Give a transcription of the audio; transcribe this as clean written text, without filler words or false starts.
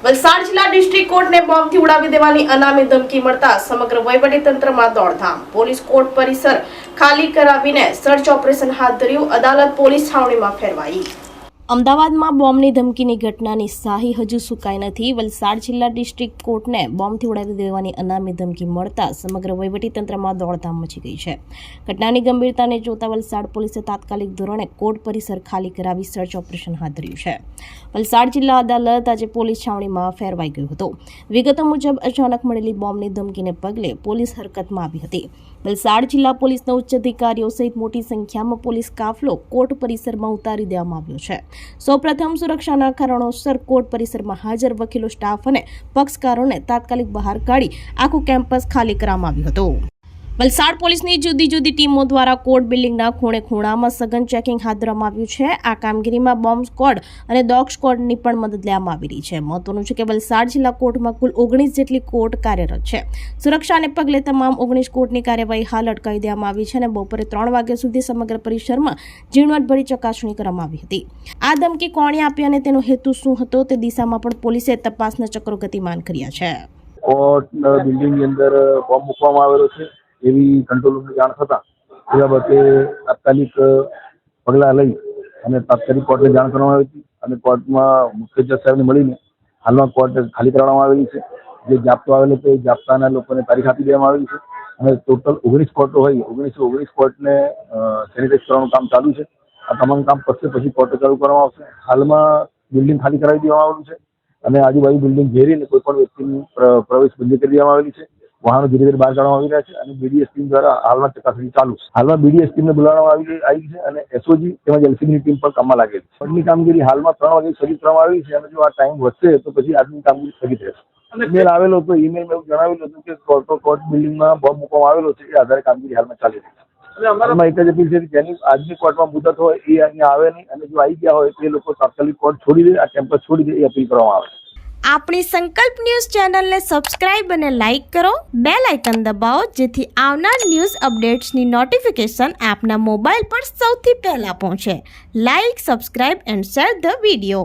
વલસાડ જિલ્લા ડિસ્ટ્રિક્ટ કોર્ટને બોમ્બથી ઉડાવી દેવાની અનામી ધમકી મળતા સમગ્ર વહીવટીતંત્રમાં દોડધામ। પોલીસ કોર્ટ પરિસર ખાલી કરાવીને સર્ચ ઓપરેશન હાથ ધર્યું। અદાલત પોલીસ છાવણીમાં ફેરવાઈ। અમદાવાદમાં બોમ્બની ધમકીની ઘટનાની શાહી હજુ સુકાઈ નથી। વલસાડ જિલ્લા ડિસ્ટ્રિક્ટ કોર્ટને બોમ્બથી ઉડાવી દેવાની અનામી ધમકી મળતા સમગ્ર વહીવટીતંત્રમાં દોડધામ મચી ગઈ છે। ઘટનાની ગંભીરતાને જોતા વલસાડ પોલીસે તાત્કાલિક ધોરણે કોર્ટ પરિસર ખાલી કરાવી સર્ચ ઓપરેશન હાથ ધર્યું છે। વલસાડ જિલ્લા અદાલત આજે પોલીસ છાવણીમાં ફેરવાઈ ગયું હતું। વિગતો મુજબ અચાનક મળેલી બોમ્બની ધમકીને પગલે પોલીસ હરકતમાં આવી હતી। વલસાડ જિલ્લા પોલીસના ઉચ્ચ અધિકારીઓ સહિત મોટી સંખ્યામાં પોલીસ કાફલો કોર્ટ પરિસરમાં ઉતારી દેવામાં આવ્યો છે। સૌપ્રથમ સુરક્ષાના કારણોસર કોર્ટ પરિસરમાં હાજર વકીલો, સ્ટાફ અને પક્ષકારોને તાત્કાલિક બહાર કાઢી આખું કેમ્પસ ખાલી કરવામાં આવ્યું હતું। વલસાડ પોલીસની જુદી જુદી ટીમો દ્વારા કોર્ટ બિલ્ડિંગના ખૂણે ખૂણામાં સઘન ચેકિંગ હાથ ધરવામાં આવ્યું છે। આ કામગીરીમાં બોમ્બ સ્ક્વોડ અને ડોગ સ્ક્વોડની પણ મદદ લેવામાં આવી રહી છે। મહત્વનું છે કે વલસાડ જિલ્લા કોર્ટમાં કુલ 19 જેટલી કોર્ટ કાર્યરત છે। સુરક્ષાને પગલે તમામ 19 કોર્ટની કાર્યવાહી હાલ અટકાવી દેવામાં આવી છે અને બપોરે 3 વાગ્યા સુધી સમગ્ર પરિસરમાં ઝીણવટભરી ચકાસણી કરવામાં આવી હતી। આ ધમકી કોણે આપી અને તેનો હેતુ શું હતો તે દિશામાં પણ પોલીસે તપાસના ચક્રો ગતિમાન કર્યા છે। કોર્ટ બિલ્ડિંગની અંદર બોમ્બ મૂકવામાં આવેલો છે એવી કંટ્રોલ રૂમને જાણ થતાં એ બાબતે તાત્કાલિક પગલાં લઈ અને તાત્કાલિક કોર્ટને જાણ કરવામાં આવી હતી અને કોર્ટમાં મુખ્ય જજ સાહેબને મળીને હાલમાં કોર્ટ ખાલી કરવામાં આવેલી છે। જે જાપ્તો આવેલો છે એ જાપ્તાના લોકોને તારીખ આપી દેવામાં આવેલી છે અને ટોટલ 19 કોર્ટો હોય 19 કોર્ટને સેનિટાઈઝ કરવાનું કામ ચાલુ છે। આ તમામ કામ પતશે પછી કોર્ટો ચાલુ કરવામાં આવશે। હાલમાં બિલ્ડિંગ ખાલી કરાવી દેવામાં આવેલું છે અને આજુબાજુ બિલ્ડિંગ ઘેરીને કોઈ પણ વ્યક્તિની પ્રવેશ બંધ કરી દેવામાં આવેલી છે। વાહનો ધીરે ધીરે બહાર કાઢવામાં આવી રહ્યા છે અને બીડીએસ ટીમ દ્વારા હાલમાં ચકાસણી ચાલુ છે। હાલમાં બીડીએસ ટીમને બોલાવવામાં આવી છે અને એસઓજી તેમજ એલસીબીની ટીમ પણ કામમાં લાગેલી છે। કોર્ટની કામગીરી હાલમાં 3 વાગે સ્થગિત કરવામાં આવી છે અને જો આ ટાઈમ વધશે તો પછી આજની કામગીરી સ્થગિત રહેશે। ઈમેલ આવેલો હતો, ઈમેલમાં એવું જણાવેલું હતું કે કોર્ટ બિલ્ડિંગમાં બોમ્બ મૂકવામાં આવેલો છે એ આધારે કામગીરી હાલમાં ચાલી રહી છે। અમારામાં એક જ અપીલ છે કે જેની આજની કોર્ટમાં મુદત હોય એ અહીંયા આવે નહીં અને જો આવી ગયા હોય તો એ લોકો તાત્કાલિક કોર્ટ છોડી દે, આ કેમ્પસ છોડી દે એ અપીલ કરવામાં આવે છે। આપણી સંકલ્પ ન્યૂઝ ચેનલને સબસ્ક્રાઇબ અને લાઇક કરો, બેલ આઇકન દબાવો જેથી આવનાર ન્યૂઝ અપડેટ્સની નોટિફિકેશન આપના મોબાઈલ પર સૌથી પહેલા પહોંચે। Like, subscribe and share the video.